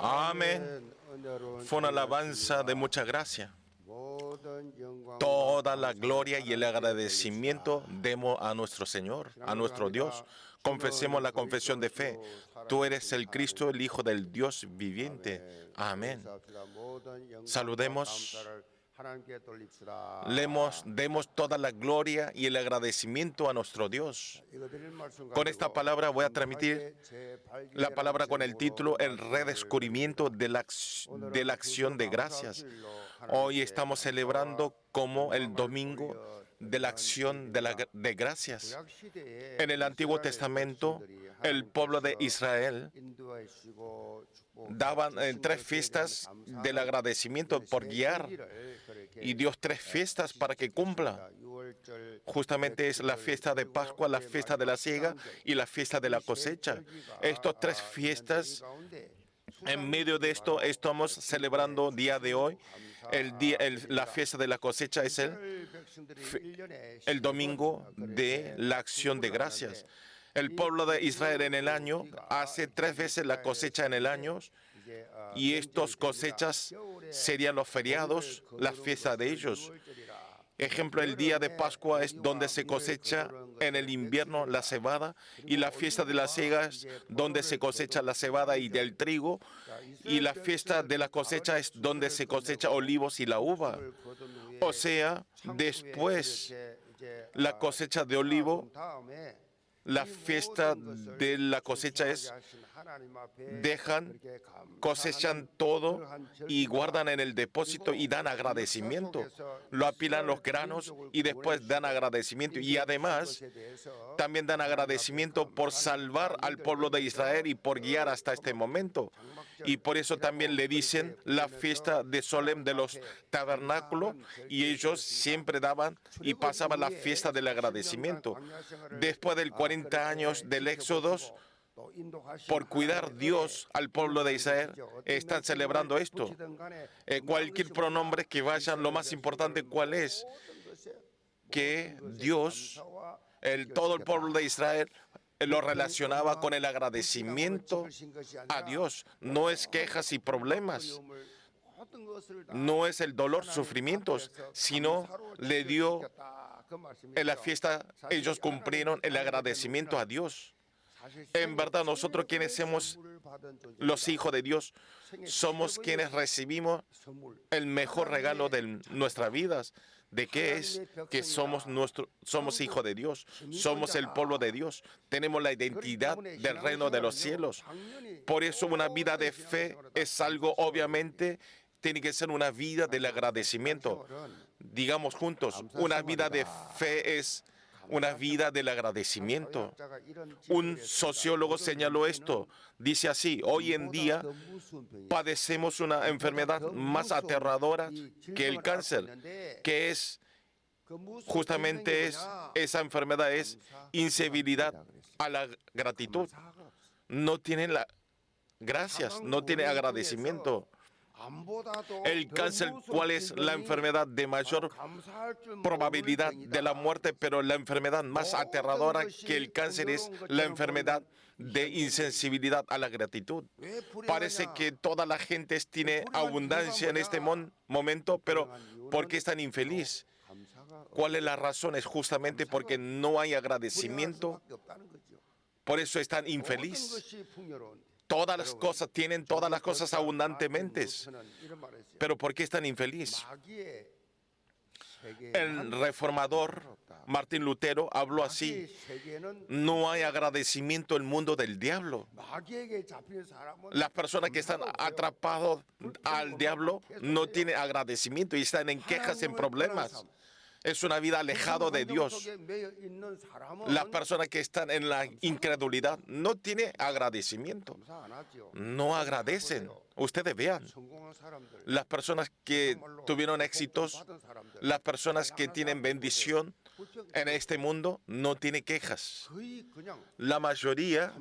Amén. Fue una alabanza de mucha gracia. Toda la gloria y el agradecimiento demos a nuestro Señor, a nuestro Dios. Confesemos la confesión de fe. Tú eres el Cristo, el Hijo del Dios viviente. Amén. Saludemos. Demos toda la gloria y el agradecimiento a nuestro Dios. Con esta palabra voy a transmitir la palabra con el título El redescubrimiento de la acción de gracias. Hoy estamos celebrando como el domingo de la acción de gracias. En el Antiguo Testamento, el pueblo de Israel daban 3 fiestas del agradecimiento por guiar, y Dios 3 fiestas para que cumpla. Justamente es la fiesta de Pascua, la fiesta de la siega y la fiesta de la cosecha. Estas 3 fiestas, en medio de esto estamos celebrando día de hoy. La fiesta de la cosecha es el domingo de la acción de gracias. El pueblo de Israel en el año hace 3 veces la cosecha en el año, y estas cosechas serían los feriados, las fiestas de ellos. Ejemplo, el día de Pascua es donde se cosecha en el invierno la cebada, y la fiesta de las sigas donde se cosecha la cebada y del trigo, y la fiesta de la cosecha es donde se cosecha olivos y la uva. O sea, después la cosecha de olivo, la fiesta de la cosecha es cosechan todo y guardan en el depósito y dan agradecimiento. Lo apilan los granos y después dan agradecimiento. Y además, también dan agradecimiento por salvar al pueblo de Israel y por guiar hasta este momento. Y por eso también le dicen la fiesta de Solem de los tabernáculos, y ellos siempre daban y pasaban la fiesta del agradecimiento. Después del 40 años del Éxodo, por cuidar Dios al pueblo de Israel, están celebrando esto. Cualquier pronombre que vayan, lo más importante, ¿cuál es? Que Dios, todo el pueblo de Israel, lo relacionaba con el agradecimiento a Dios. No es quejas y problemas, no es el dolor, sufrimientos, sino le dio en la fiesta, ellos cumplieron el agradecimiento a Dios. En verdad, nosotros quienes somos los hijos de Dios, somos quienes recibimos el mejor regalo de nuestras vidas. ¿De qué es? Que somos hijos de Dios, somos el pueblo de Dios, tenemos la identidad del reino de los cielos. Por eso una vida de fe es algo, obviamente, tiene que ser una vida del agradecimiento. Digamos juntos, una vida de fe es una vida del agradecimiento. Un sociólogo señaló esto. Dice así: hoy en día padecemos una enfermedad más aterradora que el cáncer, que es justamente esa enfermedad es insensibilidad a la gratitud. No tienen gracias, no tienen agradecimiento. El cáncer, ¿cuál es la enfermedad de mayor probabilidad de la muerte? Pero la enfermedad más aterradora que el cáncer es la enfermedad de insensibilidad a la gratitud. Parece que toda la gente tiene abundancia en este momento, pero ¿por qué están infelices? ¿Cuál es la razón? Es justamente porque no hay agradecimiento. Por eso están infelices. Todas las cosas, tienen todas las cosas abundantemente. Pero ¿por qué están infelices? El reformador Martín Lutero habló así: no hay agradecimiento en el mundo del diablo. Las personas que están atrapadas al diablo no tienen agradecimiento y están en quejas, en problemas. Es una vida alejada de Dios. Las personas que están en la incredulidad no tienen agradecimiento. No agradecen. Ustedes vean, las personas que tuvieron éxitos, las personas que tienen bendición en este mundo, no tienen quejas. La mayoría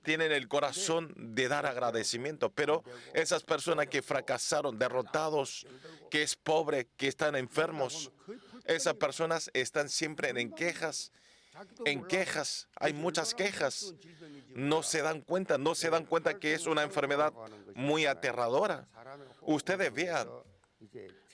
tienen el corazón de dar agradecimiento, pero esas personas que fracasaron, derrotados, que es pobre, que están enfermos, esas personas están siempre en quejas. En quejas, hay muchas quejas. no se dan cuenta que es una enfermedad muy aterradora. Ustedes vean,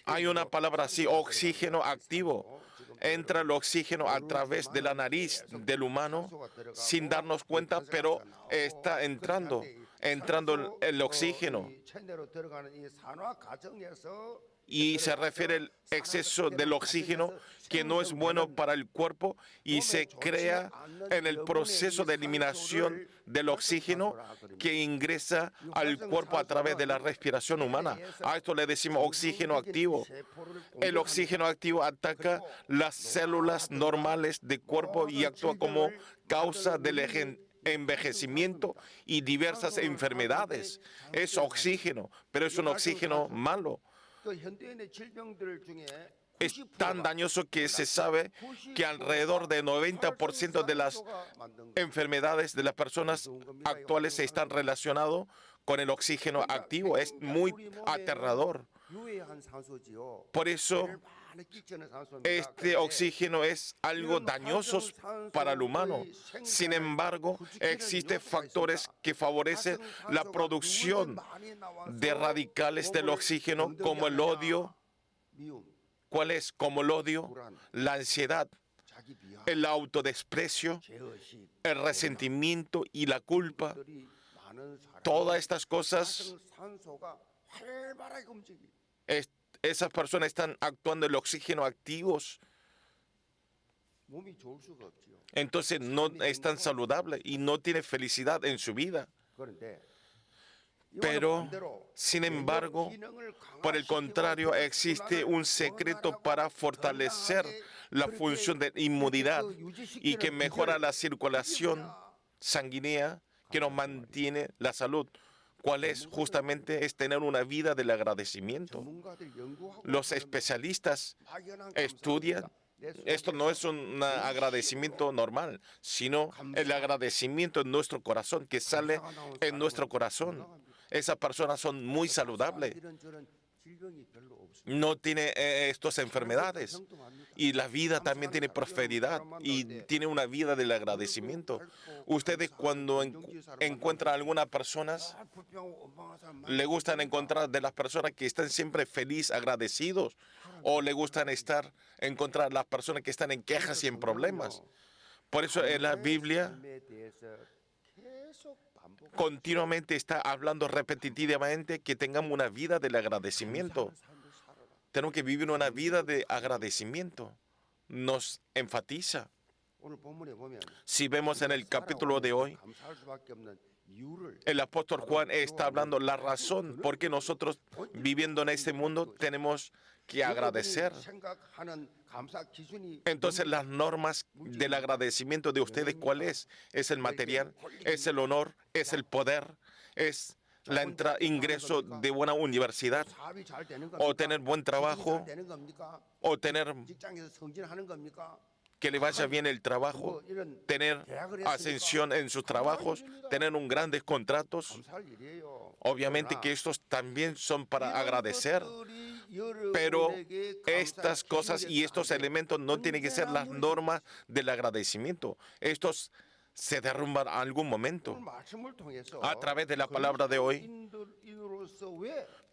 hay una palabra así, oxígeno activo. Entra el oxígeno a través de la nariz del humano sin darnos cuenta, pero está entrando el oxígeno. Y se refiere al exceso del oxígeno que no es bueno para el cuerpo y se crea en el proceso de eliminación del oxígeno que ingresa al cuerpo a través de la respiración humana. A esto le decimos oxígeno activo. El oxígeno activo ataca las células normales del cuerpo y actúa como causa del envejecimiento y diversas enfermedades. Es oxígeno, pero es un oxígeno malo. Es tan dañoso que se sabe que alrededor del 90% de las enfermedades de las personas actuales están relacionadas con el oxígeno activo. Es muy aterrador. Por eso, este oxígeno es algo dañoso para el humano. Sin embargo, existen factores que favorecen la producción de radicales del oxígeno, como el odio. ¿Cuál es? Como el odio, la ansiedad, el autodesprecio, el resentimiento y la culpa. Todas estas cosas, esas personas están actuando el oxígeno activos. Entonces no están saludables y no tienen felicidad en su vida. Pero, sin embargo, por el contrario, existe un secreto para fortalecer la función de inmunidad y que mejora la circulación sanguínea que nos mantiene la salud. ¿Cuál es? Justamente es tener una vida del agradecimiento. Los especialistas estudian. Esto no es un agradecimiento normal, sino el agradecimiento en nuestro corazón, que sale en nuestro corazón. Esas personas son muy saludables. No tiene estas enfermedades. Y la vida también tiene prosperidad y tiene una vida del agradecimiento. Ustedes cuando encuentran a algunas personas, le gustan encontrar de las personas que están siempre felices, agradecidos, o le gustan encontrar las personas que están en quejas y en problemas. Por eso en la Biblia continuamente está hablando repetitivamente que tengamos una vida del agradecimiento. Tenemos que vivir una vida de agradecimiento. Nos enfatiza. Si vemos en el capítulo de hoy, el apóstol Juan está hablando la razón por qué nosotros viviendo en este mundo tenemos que agradecer. Entonces las normas del agradecimiento de ustedes, ¿cuál es? Es el material, es el honor, es el poder, es el ingreso de buena universidad, o tener buen trabajo, o tener que le vaya bien el trabajo, tener ascensión en sus trabajos, tener un grandes contratos. Obviamente que estos también son para agradecer, pero estas cosas y estos elementos no tienen que ser las normas del agradecimiento. Estos se derrumban a algún momento a través de la palabra de hoy.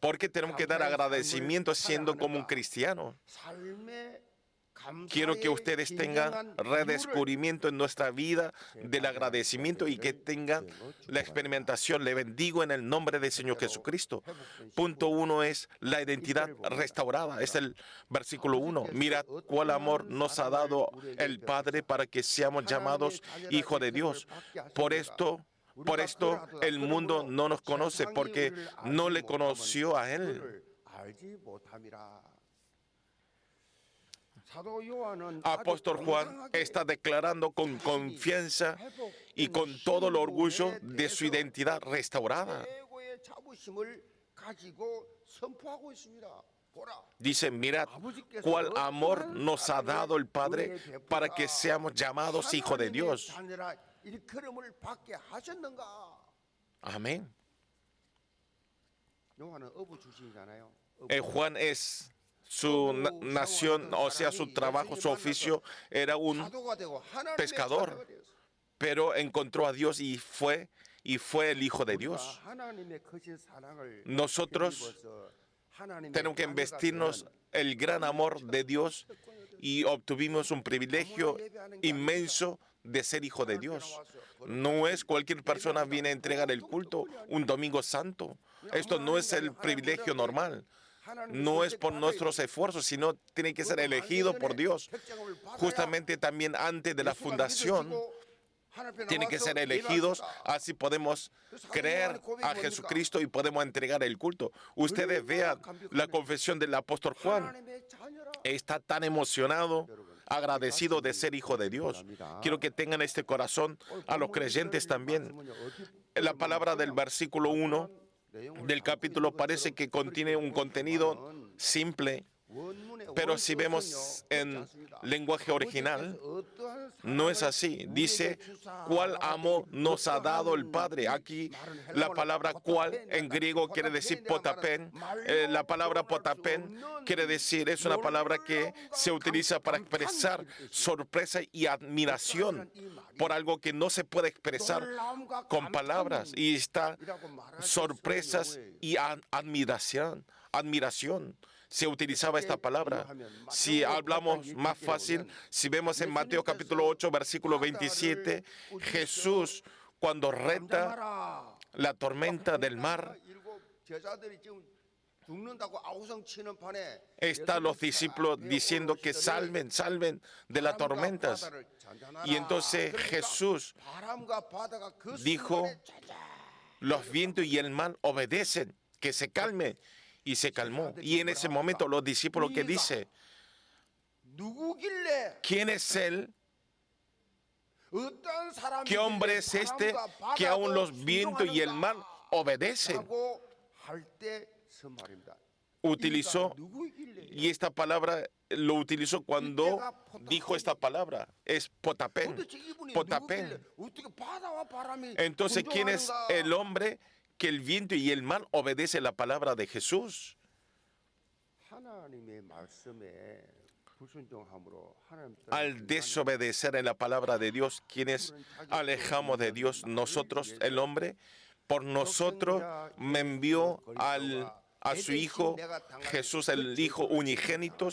Porque tenemos que dar agradecimiento siendo como un cristiano. Quiero que ustedes tengan redescubrimiento en nuestra vida del agradecimiento y que tengan la experimentación. Le bendigo en el nombre del Señor Jesucristo. Punto 1 es la identidad restaurada. Es el versículo 1. Mirad cuál amor nos ha dado el Padre para que seamos llamados hijos de Dios. Por esto el mundo no nos conoce, porque no le conoció a Él. Apóstol Juan está declarando con confianza y con todo el orgullo de su identidad restaurada. Dice, mirad cuál amor nos ha dado el Padre para que seamos llamados hijos de Dios. Amén. Juan es su nación, o sea, su trabajo, su oficio, era un pescador. pero encontró a Dios y fue el Hijo de Dios. Nosotros tenemos que investirnos el gran amor de Dios y obtuvimos un privilegio inmenso de ser hijo de Dios. No es cualquier persona viene a entregar el culto un domingo santo. Esto no es el privilegio normal. No es por nuestros esfuerzos, sino tiene que ser elegido por Dios. Justamente también antes de la fundación, tienen que ser elegidos, así podemos creer a Jesucristo y podemos entregar el culto. Ustedes vean la confesión del apóstol Juan. Está tan emocionado, agradecido de ser hijo de Dios. Quiero que tengan este corazón a los creyentes también. La palabra del versículo 1 del capítulo parece que contiene un contenido simple, pero si vemos en lenguaje original, no es así. Dice, ¿cuál amor nos ha dado el Padre? Aquí la palabra cuál en griego quiere decir potapen. La palabra potapen quiere decir, es una palabra que se utiliza para expresar sorpresa y admiración por algo que no se puede expresar con palabras. Y está sorpresas y admiración. Se utilizaba esta palabra. Si hablamos más fácil, si vemos en Mateo capítulo 8, versículo 27, Jesús cuando reta la tormenta del mar, están los discípulos diciendo que salven de las tormentas. Y entonces Jesús dijo, los vientos y el mar obedecen, que se calme. Y se calmó. Y en ese momento los discípulos que dice, ¿quién es él? ¿Qué hombre es este que aún los vientos y el mar obedecen? Utilizó, y esta palabra lo utilizó cuando dijo esta palabra, es potapen. Entonces, ¿quién es el hombre que el viento y el mar obedece la palabra de Jesús? Al desobedecer en la palabra de Dios, quienes alejamos de Dios, nosotros, el hombre, por nosotros me envió a su Hijo, Jesús, el Hijo unigénito,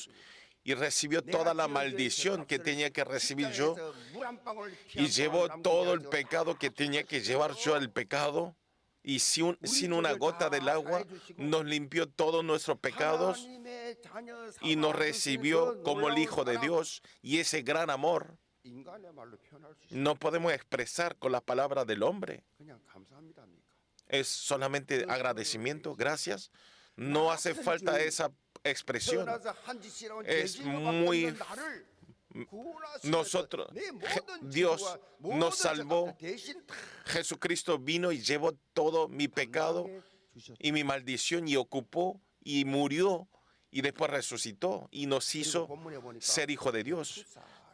y recibió toda la maldición que tenía que recibir yo, y llevó todo el pecado que tenía que llevar yo, el pecado. Y sin una gota del agua nos limpió todos nuestros pecados y nos recibió como el Hijo de Dios. Y ese gran amor no podemos expresar con la palabra del hombre. Es solamente agradecimiento, gracias. No hace falta esa expresión. Es muy... Dios nos salvó. Jesucristo vino y llevó todo mi pecado y mi maldición y ocupó y murió y después resucitó y nos hizo ser hijo de Dios.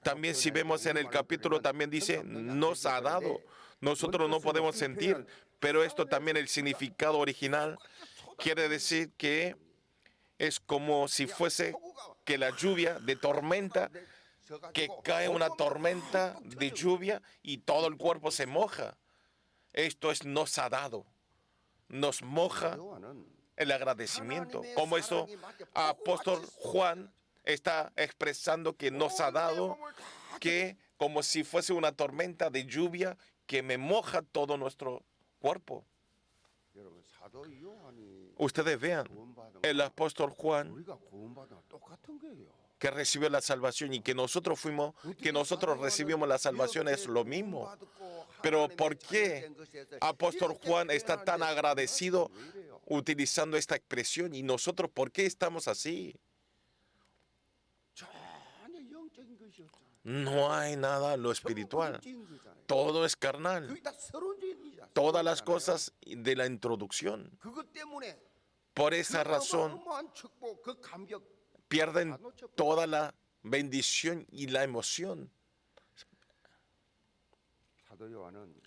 También si vemos en el capítulo también dice, nos ha dado. Nosotros no podemos sentir, pero esto también el significado original quiere decir que es como si fuese que la lluvia de tormenta, que cae una tormenta de lluvia y todo el cuerpo se moja. Esto es nos ha dado. Nos moja el agradecimiento. Como eso, apóstol Juan está expresando que nos ha dado, que como si fuese una tormenta de lluvia que me moja todo nuestro cuerpo. Ustedes vean, el apóstol Juan que recibió la salvación y que nosotros recibimos la salvación es lo mismo. Pero ¿por qué apóstol Juan está tan agradecido utilizando esta expresión y nosotros por qué estamos así? No hay nada en lo espiritual. Todo es carnal. Todas las cosas de la introducción. Por esa razón pierden toda la bendición y la emoción.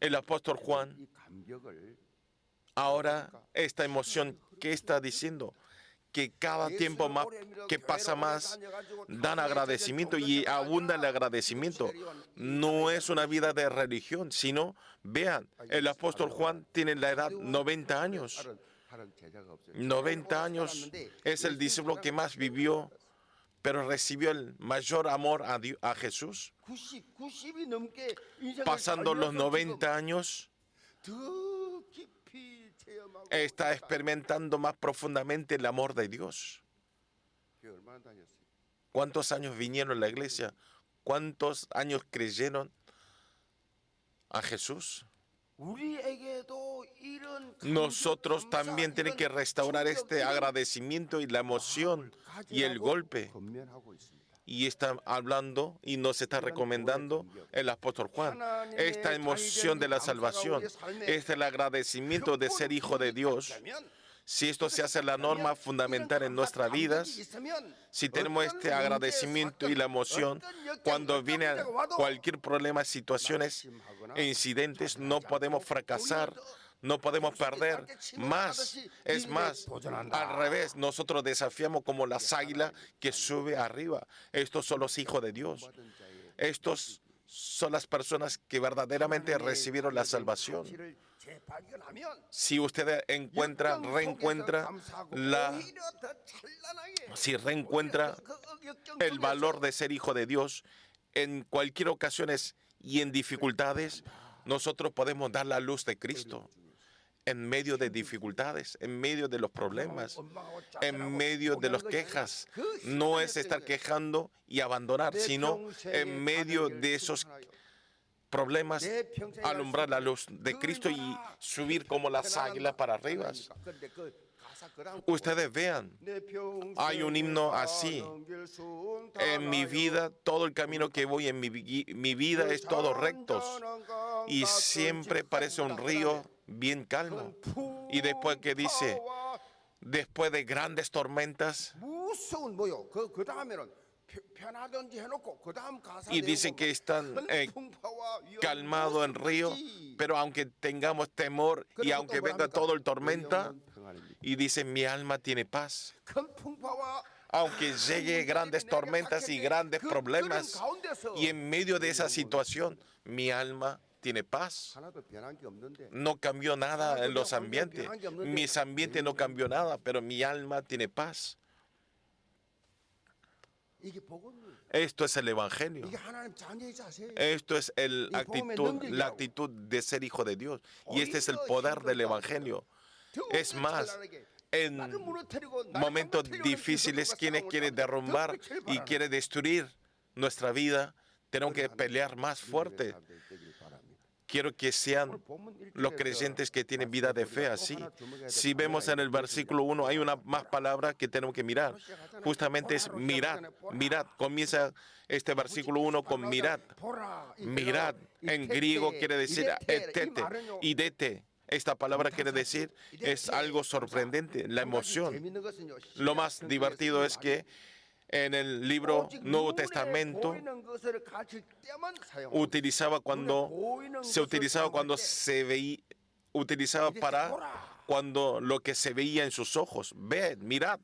El apóstol Juan, ahora esta emoción, ¿qué está diciendo? que cada tiempo más que pasa más, dan agradecimiento y abunda el agradecimiento. No es una vida de religión, sino, vean, el apóstol Juan tiene la edad 90 años. 90 años es el discípulo que más vivió, pero recibió el mayor amor a Jesús. Pasando los 90 años, está experimentando más profundamente el amor de Dios. ¿Cuántos años vinieron a la iglesia? ¿Cuántos años creyeron a Jesús? Nosotros también tenemos que restaurar este agradecimiento y la emoción y el golpe. Y está hablando y nos está recomendando el apóstol Juan. Esta emoción de la salvación, este es el agradecimiento de ser hijo de Dios. Si esto se hace la norma fundamental en nuestras vidas, si tenemos este agradecimiento y la emoción, cuando viene cualquier problema, situaciones e incidentes, no podemos fracasar, no podemos perder más. Es más, al revés, nosotros desafiamos como las águilas que sube arriba. Estos son los hijos de Dios. Estos son las personas que verdaderamente recibieron la salvación. Si usted reencuentra el valor de ser hijo de Dios en cualquier ocasión y en dificultades, nosotros podemos dar la luz de Cristo en medio de dificultades, en medio de los problemas, en medio de las quejas. No es estar quejando y abandonar, sino en medio de esos problemas, alumbrar la luz de Cristo y subir como las águilas para arriba. Ustedes vean, hay un himno así. En mi vida, todo el camino que voy en mi vida es todo recto. Y siempre parece un río bien calmo. Y después que dice, después de grandes tormentas, y dice que están calmados en río, pero aunque tengamos temor y aunque venga todo el tormenta, y dice, mi alma tiene paz. Aunque llegue grandes tormentas y grandes problemas, y en medio de esa situación, mi alma tiene paz. No cambió nada en los ambientes. Mis ambientes no cambió nada, pero mi alma tiene paz. Esto es el Evangelio. Esto es la actitud de ser hijo de Dios. Y este es el poder del Evangelio. Es más, en momentos difíciles, quienes quieren derrumbar y quieren destruir nuestra vida, tenemos que pelear más fuerte. Quiero que sean los creyentes que tienen vida de fe así. Si vemos en el versículo 1, hay una más palabra que tenemos que mirar. Justamente es mirad. Mirad. Comienza este versículo 1 con mirad. Mirad. En griego quiere decir etete, idete. Esta palabra quiere decir, es algo sorprendente, la emoción. Lo más divertido es que en el libro Nuevo Testamento utilizaba para cuando lo que se veía en sus ojos. Ved, mirad.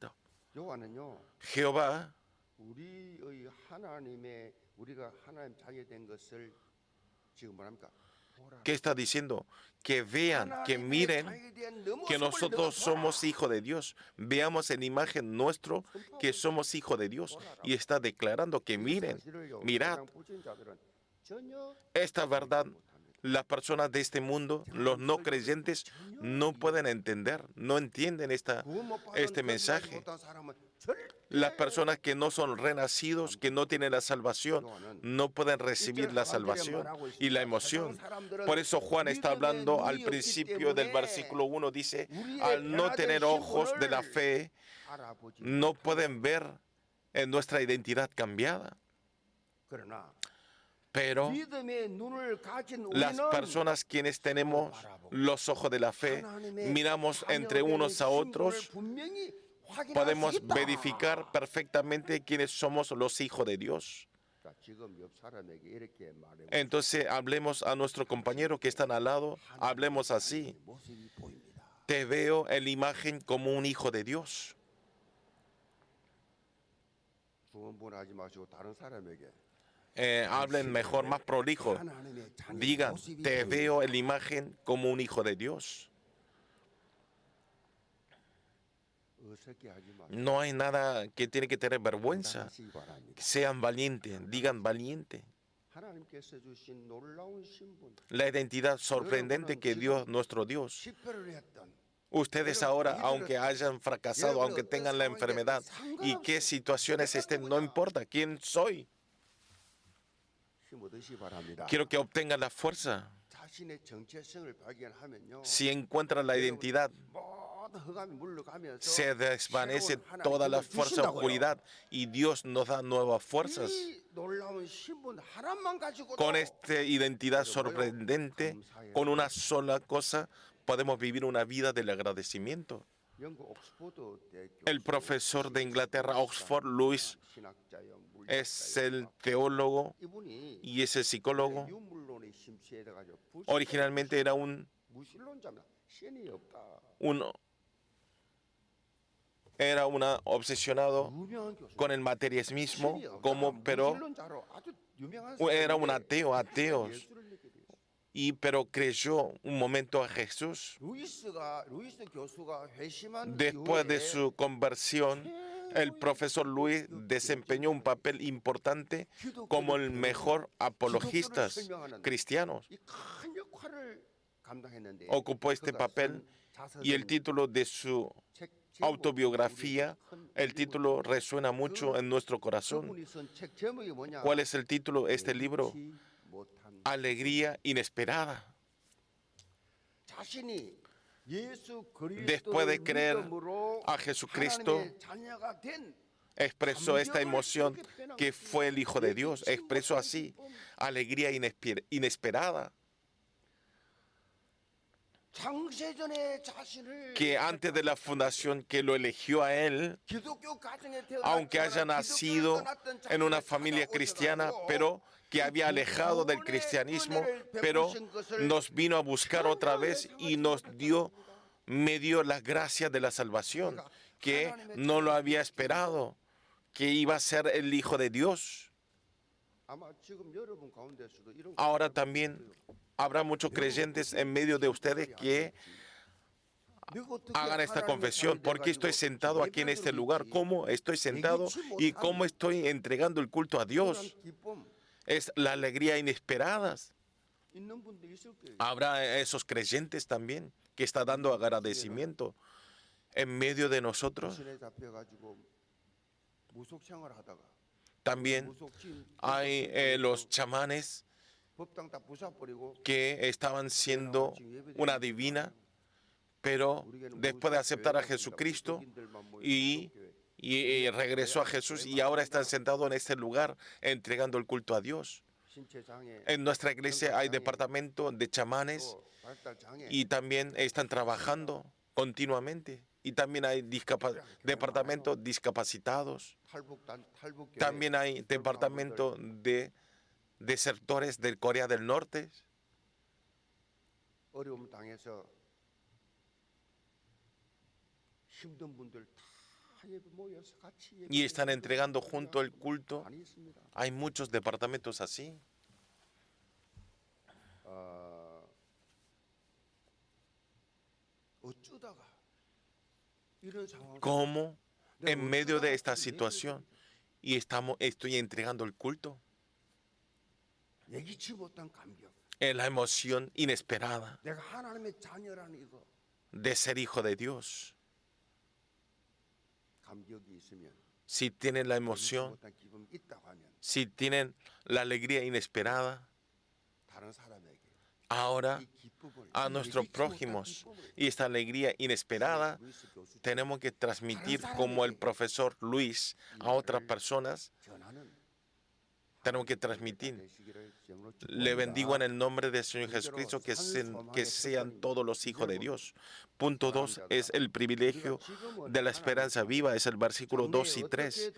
Jehová ¿qué está diciendo? Que vean, que miren que nosotros somos hijos de Dios. Veamos en imagen nuestro que somos hijos de Dios. Y está declarando que miren, mirad. Esta verdad, las personas de este mundo, los no creyentes, no pueden entender, no entienden este mensaje. Las personas que no son renacidos, que no tienen la salvación, no pueden recibir la salvación y la emoción. Por eso Juan está hablando al principio del versículo 1, dice, al no tener ojos de la fe, no pueden ver en nuestra identidad cambiada. Pero las personas quienes tenemos los ojos de la fe, miramos entre unos a otros, podemos verificar perfectamente quiénes somos los hijos de Dios. Entonces hablemos a nuestro compañero que están al lado, hablemos así. Te veo en la imagen como un hijo de Dios. Hablen mejor, más prolijo. Digan, te veo en la imagen como un hijo de Dios. No hay nada que tiene que tener vergüenza. Sean valientes, digan valiente. La identidad sorprendente que dio nuestro Dios. Ustedes ahora, aunque hayan fracasado, aunque tengan la enfermedad y qué situaciones estén, no importa quién soy. Quiero que obtengan la fuerza. Si encuentran la identidad, se desvanece toda la fuerza de oscuridad y Dios nos da nuevas fuerzas. Con esta identidad sorprendente, con una sola cosa, podemos vivir una vida del agradecimiento. El profesor de Inglaterra, Oxford, Lewis, es el teólogo y es el psicólogo. Originalmente era era un obsesionado con el materialismo, pero era un ateo, pero creyó un momento a Jesús. Después de su conversión, el profesor Luis desempeñó un papel importante como el mejor apologista cristiano. Ocupó este papel y el título de su autobiografía, el título resuena mucho en nuestro corazón. ¿Cuál es el título de este libro? Alegría inesperada. Después de creer a Jesucristo, expresó esta emoción que fue el Hijo de Dios. Expresó así, alegría inesperada. Que antes de la fundación que lo eligió a él, aunque haya nacido en una familia cristiana, pero que había alejado del cristianismo, pero nos vino a buscar otra vez y me dio las gracias de la salvación, que no lo había esperado, que iba a ser el Hijo de Dios. Ahora también habrá muchos creyentes en medio de ustedes que hagan esta confesión. ¿Por qué estoy sentado aquí en este lugar? ¿Cómo estoy sentado y cómo estoy entregando el culto a Dios? Es la alegría inesperada. Habrá esos creyentes también que están dando agradecimiento en medio de nosotros. También hay los chamanes que estaban siendo una divina, pero después de aceptar a Jesucristo y regresó a Jesús y ahora están sentados en este lugar entregando el culto a Dios. En nuestra iglesia hay departamento de chamanes y también están trabajando continuamente. Y también hay departamentos discapacitados. También hay departamento de desertores de Corea del Norte. Y están entregando junto el culto. Hay muchos departamentos así. ¿Cómo en medio de esta situación y estoy entregando el culto? Es la emoción inesperada de ser hijo de Dios. Si tienen la emoción, si tienen la alegría inesperada, ahora a nuestros prójimos y esta alegría inesperada tenemos que transmitir como el profesor Luis a otras personas. Tenemos que transmitir. Le bendigo en el nombre del Señor Jesucristo que sean todos los hijos de Dios. Punto 2 es el privilegio de la esperanza viva, es el versículo 2 y 3.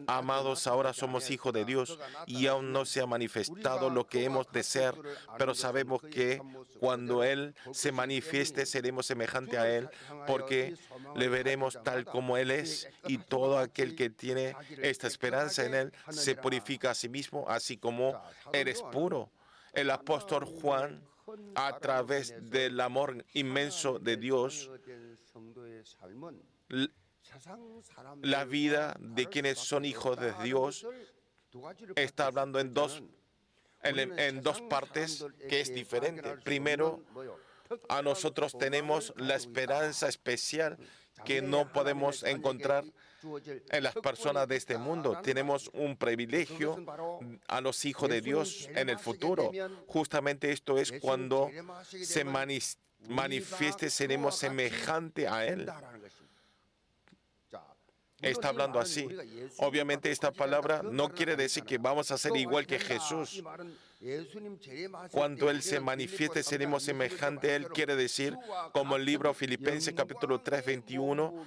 Amados, ahora somos hijos de Dios y aún no se ha manifestado lo que hemos de ser, pero sabemos que cuando Él se manifieste seremos semejantes a Él, porque le veremos tal como Él es, y todo aquel que tiene esta esperanza en Él se purifica a sí mismo, así como Él es puro. El apóstol Juan, a través del amor inmenso de Dios, la vida de quienes son hijos de Dios está hablando en dos partes que es diferente. Primero, a nosotros tenemos la esperanza especial que no podemos encontrar en las personas de este mundo. Tenemos un privilegio a los hijos de Dios en el futuro. Justamente esto es cuando se manifieste, seremos semejante a Él. Está hablando así. Obviamente esta palabra no quiere decir que vamos a ser igual que Jesús. Cuando Él se manifieste, seremos semejantes a Él. Quiere decir, como el libro Filipenses capítulo 3, 21,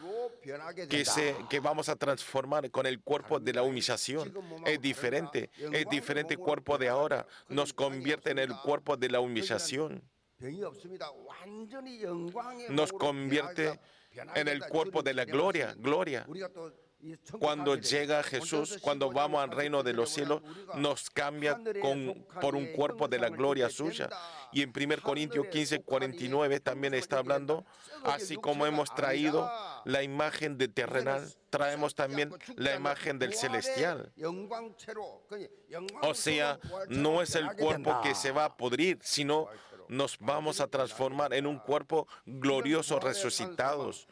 que vamos a transformar con el cuerpo de la humillación. Es diferente el cuerpo de ahora. Nos convierte en el cuerpo de la humillación. Nos convierte en el cuerpo de la gloria. Cuando llega Jesús, cuando vamos al reino de los cielos, nos cambia por un cuerpo de la gloria suya. Y en 1 Corintios 15, 49 también está hablando, así como hemos traído la imagen de terrenal, traemos también la imagen del celestial. O sea, no es el cuerpo que se va a pudrir, sino nos vamos a transformar en un cuerpo glorioso resucitados.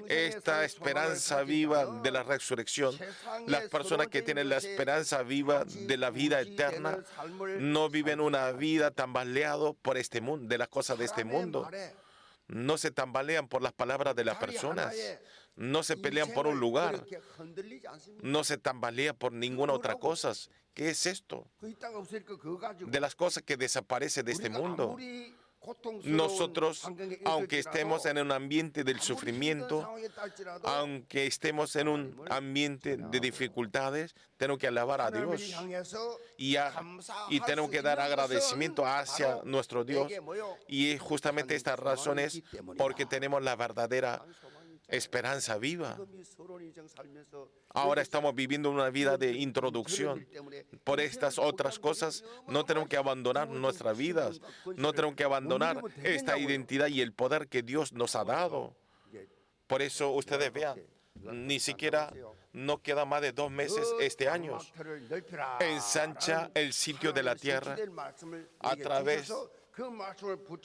Esta esperanza viva de la resurrección, las personas que tienen la esperanza viva de la vida eterna, no viven una vida tambaleada por este mundo, de las cosas de este mundo. No se tambalean por las palabras de las personas. No se pelean por un lugar. No se tambalean por ninguna otra cosa. ¿Qué es esto? De las cosas que desaparecen de este mundo. Nosotros, aunque estemos en un ambiente del sufrimiento, aunque estemos en un ambiente de dificultades, tenemos que alabar a Dios y tenemos que dar agradecimiento hacia nuestro Dios. Y justamente estas razones porque tenemos la verdadera esperanza viva. Ahora estamos viviendo una vida de introducción. Por estas otras cosas no tenemos que abandonar nuestras vidas. No tenemos que abandonar esta identidad y el poder que Dios nos ha dado. Por eso ustedes vean, ni siquiera no queda más de 2 meses este año. Ensancha el sitio de la tierra a través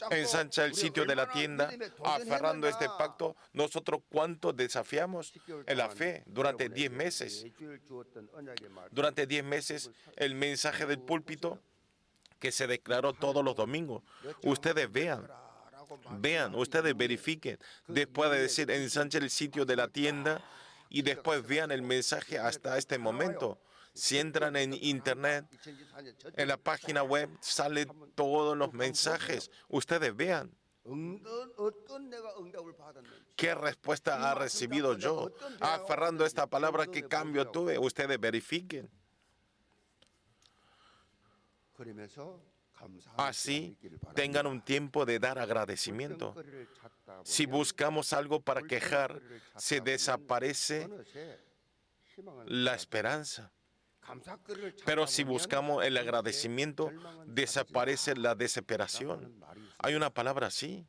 ensancha el sitio de la tienda, aferrando este pacto. Nosotros cuánto desafiamos en la fe durante 10 meses. Durante 10 meses, el mensaje del púlpito que se declaró todos los domingos. Ustedes vean, ustedes verifiquen. Después de decir ensancha el sitio de la tienda y después vean el mensaje hasta este momento. Si entran en internet, en la página web, salen todos los mensajes. Ustedes vean qué respuesta ha recibido yo. Aferrando esta palabra, qué cambio tuve. Ustedes verifiquen. Así tengan un tiempo de dar agradecimiento. Si buscamos algo para quejar, se desaparece la esperanza. Pero si buscamos el agradecimiento, desaparece la desesperación. Hay una palabra así.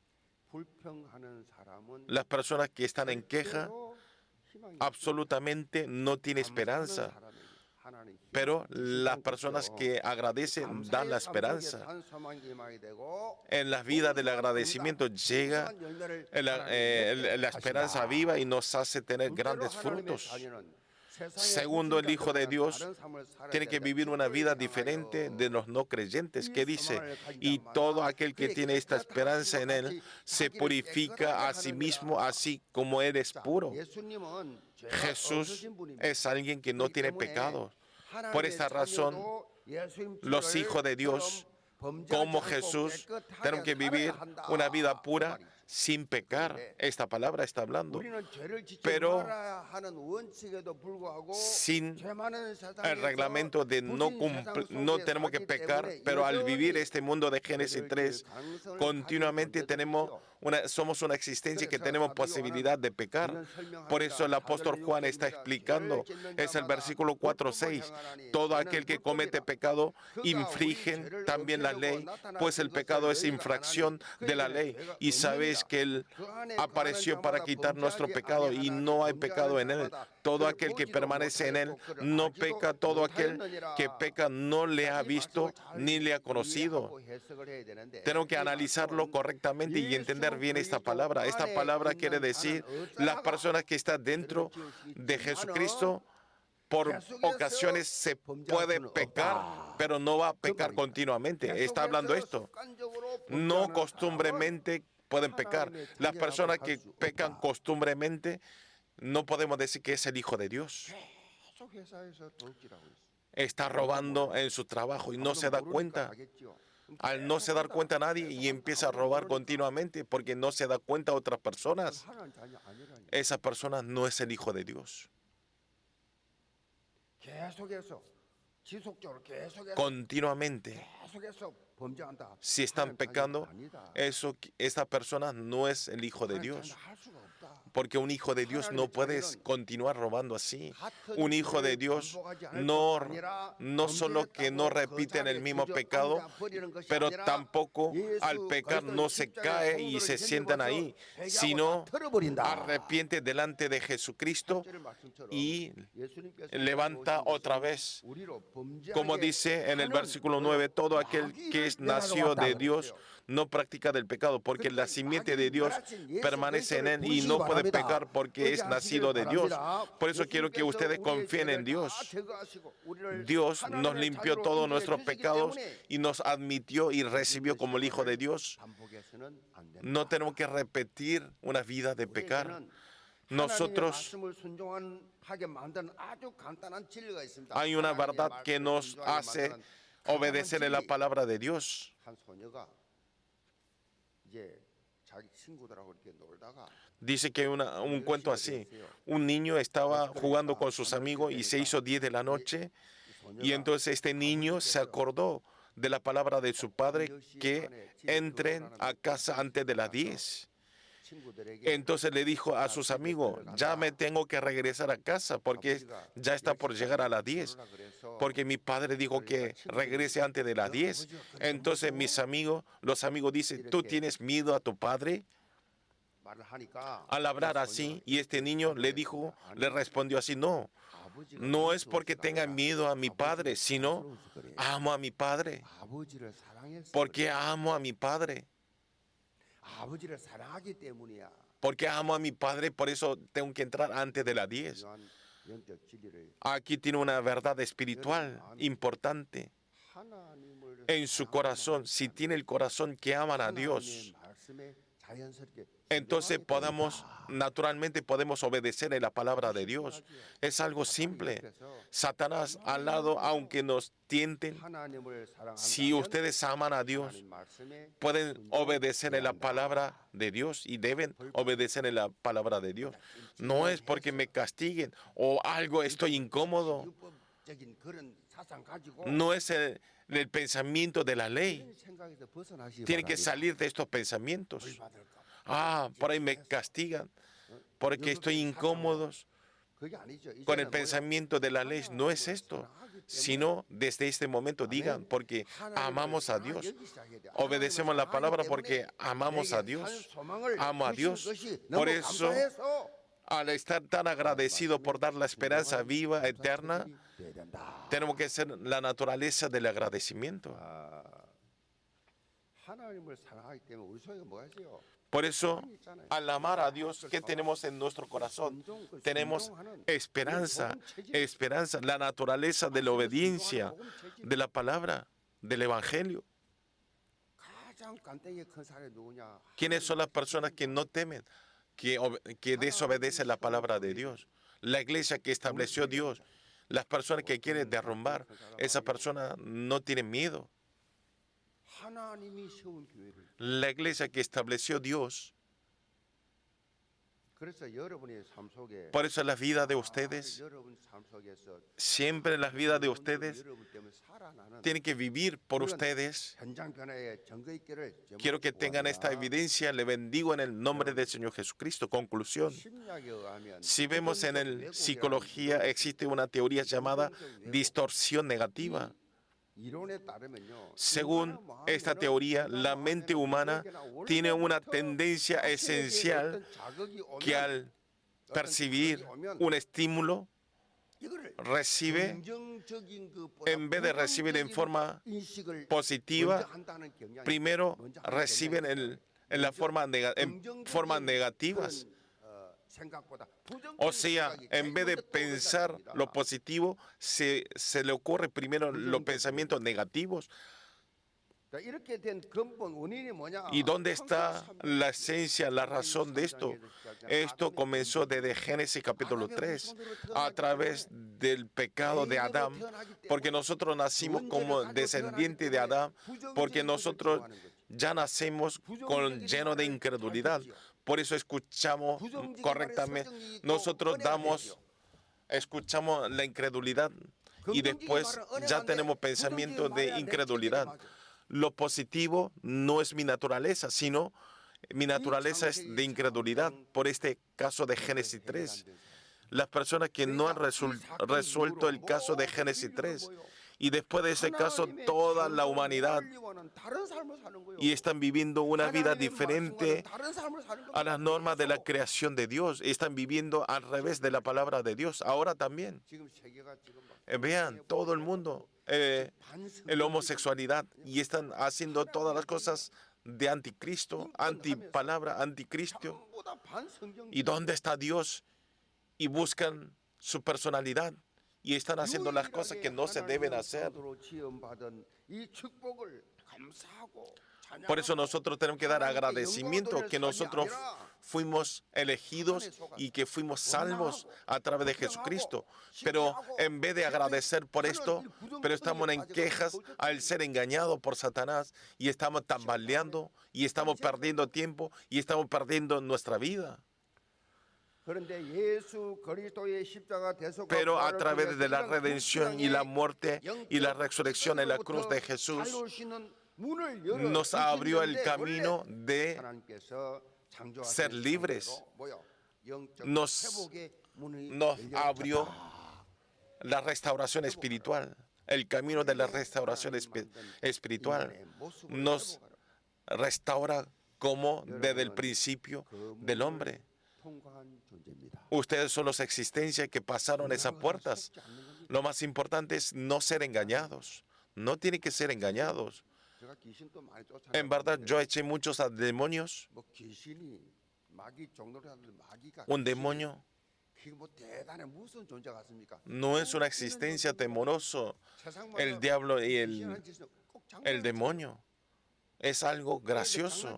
Las personas que están en queja absolutamente no tienen esperanza. Pero las personas que agradecen dan la esperanza. En la vida del agradecimiento llega la esperanza viva y nos hace tener grandes frutos. Segundo, el Hijo de Dios tiene que vivir una vida diferente de los no creyentes, que dice, y todo aquel que tiene esta esperanza en Él se purifica a sí mismo, así como Él es puro. Jesús es alguien que no tiene pecado. Por esta razón, los hijos de Dios, como Jesús, tienen que vivir una vida pura sin pecar. Esta palabra está hablando. Pero sin el reglamento de no tenemos que pecar, pero al vivir este mundo de Génesis 3, continuamente somos una existencia que tenemos posibilidad de pecar. Por eso el apóstol Juan está explicando, es el versículo 4:6, todo aquel que comete pecado infringe también la ley, pues el pecado es infracción de la ley. Y sabéis que Él apareció para quitar nuestro pecado y no hay pecado en Él. Todo aquel que permanece en Él no peca, todo aquel que peca no le ha visto ni le ha conocido. Tengo que analizarlo correctamente y entender bien esta palabra. Esta palabra quiere decir las personas que están dentro de Jesucristo. Por ocasiones se puede pecar, pero no va a pecar continuamente. Está hablando esto. No costumbremente pueden pecar. Las personas que pecan costumbremente, no podemos decir que es el Hijo de Dios. Está robando en su trabajo y no se da cuenta. Al no se dar cuenta nadie y empieza a robar continuamente porque no se da cuenta a otras personas, esa persona no es el Hijo de Dios. Continuamente, si están pecando, esta persona no es el Hijo de Dios. Porque un hijo de Dios no puede continuar robando así. Un hijo de Dios no solo que no repite en el mismo pecado, pero tampoco al pecar no se cae y se sientan ahí, sino arrepiente delante de Jesucristo y levanta otra vez. Como dice en el versículo 9, todo aquel que nació de Dios no practica del pecado, porque la simiente de Dios permanece en él y no puede pecar porque es nacido de Dios. Por eso quiero que ustedes confíen en Dios. Dios nos limpió todos nuestros pecados y nos admitió y recibió como el Hijo de Dios. No tenemos que repetir una vida de pecar. Nosotros, hay una verdad que nos hace obedecer en la palabra de Dios. Dice que un cuento así. Un niño estaba jugando con sus amigos y se hizo 10 de la noche. Y entonces este niño se acordó de la palabra de su padre que entren a casa antes de las 10. Entonces le dijo a sus amigos, ya me tengo que regresar a casa porque ya está por llegar a las 10. Porque mi padre dijo que regrese antes de las 10. Entonces los amigos dicen, ¿tú tienes miedo a tu padre? Al hablar así, y este niño le respondió así, no es porque tenga miedo a mi padre, sino amo a mi padre. Porque amo a mi padre. Porque amo a mi padre, por eso tengo que entrar antes de las 10. Aquí tiene una verdad espiritual importante. En su corazón, si tiene el corazón que aman a Dios, entonces naturalmente podemos obedecer en la palabra de Dios. Es algo simple. Satanás al lado, aunque nos tienten, si ustedes aman a Dios, pueden obedecer en la palabra de Dios y deben obedecer en la palabra de Dios. No es porque me castiguen o algo estoy incómodo. No es el pensamiento de la ley. Tiene que salir de estos pensamientos. Por ahí me castigan porque estoy incómodo con el pensamiento de la ley. No es esto, sino desde este momento digan, porque amamos a Dios. Obedecemos la palabra porque amamos a Dios. Amo a Dios. Por eso, al estar tan agradecido por dar la esperanza viva, eterna, tenemos que ser la naturaleza del agradecimiento. Por eso, al amar a Dios, ¿qué tenemos en nuestro corazón? Tenemos esperanza, la naturaleza de la obediencia, de la palabra, del Evangelio. ¿Quiénes son las personas que no temen, que desobedecen la palabra de Dios? La iglesia que estableció Dios, las personas que quieren derrumbar, esa persona no tiene miedo. La iglesia que estableció Dios Por eso la vida de ustedes, siempre la vida de ustedes, tiene que vivir por ustedes. Quiero que tengan esta evidencia. Le bendigo en el nombre del Señor Jesucristo. Conclusión. Si vemos en la psicología, existe una teoría llamada distorsión negativa. Según esta teoría, la mente humana tiene una tendencia esencial que al percibir un estímulo, recibe, en vez de recibir en forma positiva, primero reciben en formas negativas. O sea, en vez de pensar lo positivo, se le ocurre primero los pensamientos negativos. ¿Y dónde está la esencia, la razón de esto? Esto comenzó desde Génesis capítulo 3, a través del pecado de Adán, porque nosotros nacimos como descendientes de Adán, porque nosotros ya nacemos llenos de incredulidad. Por eso escuchamos correctamente. Nosotros escuchamos la incredulidad y después ya tenemos pensamiento de incredulidad. Lo positivo no es mi naturaleza, sino mi naturaleza es de incredulidad. Por este caso de Génesis 3. Las personas que no han resuelto el caso de Génesis 3. Y después de ese caso, toda la humanidad y están viviendo una vida diferente a las normas de la creación de Dios. Están viviendo al revés de la palabra de Dios. Ahora también. Vean, todo el mundo, la homosexualidad, y están haciendo todas las cosas de anticristo, antipalabra, anticristo. ¿Y dónde está Dios? Y buscan su personalidad. Y están haciendo las cosas que no se deben hacer. Por eso nosotros tenemos que dar agradecimiento que nosotros fuimos elegidos y que fuimos salvos a través de Jesucristo. Pero en vez de agradecer por esto, pero estamos en quejas al ser engañados por Satanás y estamos tambaleando y estamos perdiendo tiempo y estamos perdiendo nuestra vida. Pero a través de la redención y la muerte y la resurrección en la cruz de Jesús, nos abrió el camino de ser libres. Nos abrió la restauración espiritual, el camino de la restauración espiritual. Nos restaura como desde el principio del hombre. Ustedes son las existencias que pasaron esas puertas. Lo más importante es no ser engañados. No tienen que ser engañados. En verdad, yo eché muchos a demonios. Un demonio no es una existencia temorosa. El diablo y el demonio es algo gracioso.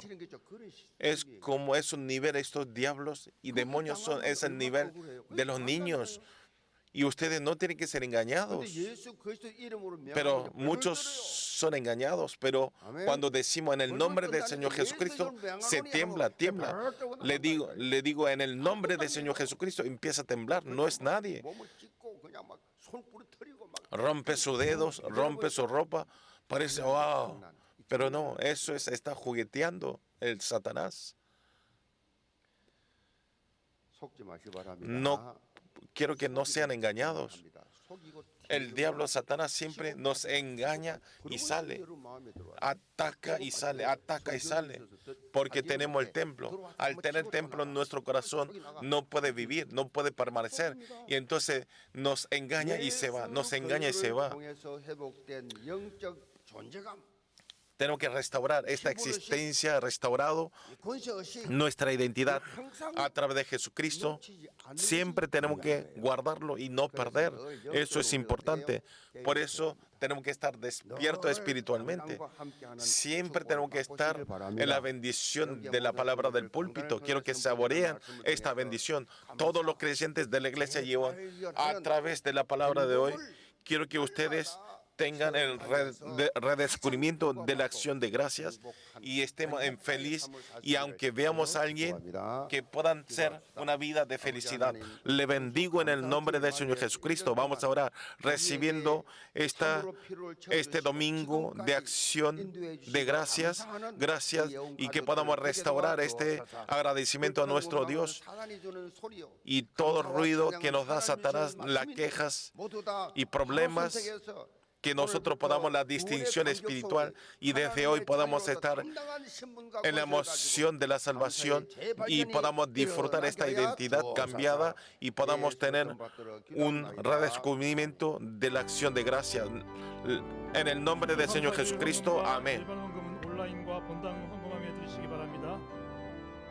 Es como es un nivel, estos diablos y demonios es el nivel de los niños. Y ustedes no tienen que ser engañados. Pero muchos son engañados. Pero cuando decimos en el nombre del Señor Jesucristo, se tiembla. Le digo en el nombre del Señor Jesucristo, empieza a temblar. No es nadie. Rompe sus dedos, rompe su ropa. Parece, wow. Pero no, está jugueteando el Satanás. No quiero que no sean engañados. El diablo Satanás siempre nos engaña y sale. Ataca y sale. Porque tenemos el templo. Al tener templo en nuestro corazón, no puede vivir, no puede permanecer. Y entonces nos engaña y se va. Tenemos que restaurar esta existencia, restaurado nuestra identidad a través de Jesucristo. Siempre tenemos que guardarlo y no perder. Eso es importante. Por eso tenemos que estar despiertos espiritualmente. Siempre tenemos que estar en la bendición de la palabra del púlpito. Quiero que saboreen esta bendición. Todos los creyentes de la iglesia llevan a través de la palabra de hoy. Quiero que ustedes tengan el redescubrimiento de la acción de gracias y estemos en feliz, y aunque veamos a alguien, que puedan ser una vida de felicidad. Le bendigo en el nombre del Señor Jesucristo. Vamos ahora recibiendo este domingo de acción de gracias, y que podamos restaurar este agradecimiento a nuestro Dios, y todo ruido que nos da Satanás, las quejas y problemas, que nosotros podamos la distinción espiritual y desde hoy podamos estar en la emoción de la salvación y podamos disfrutar esta identidad cambiada y podamos tener un redescubrimiento de la acción de gracia. En el nombre del Señor Jesucristo, amén. 일반 헌금은 온라인과 본당 헌금함에 드리시기 바랍니다.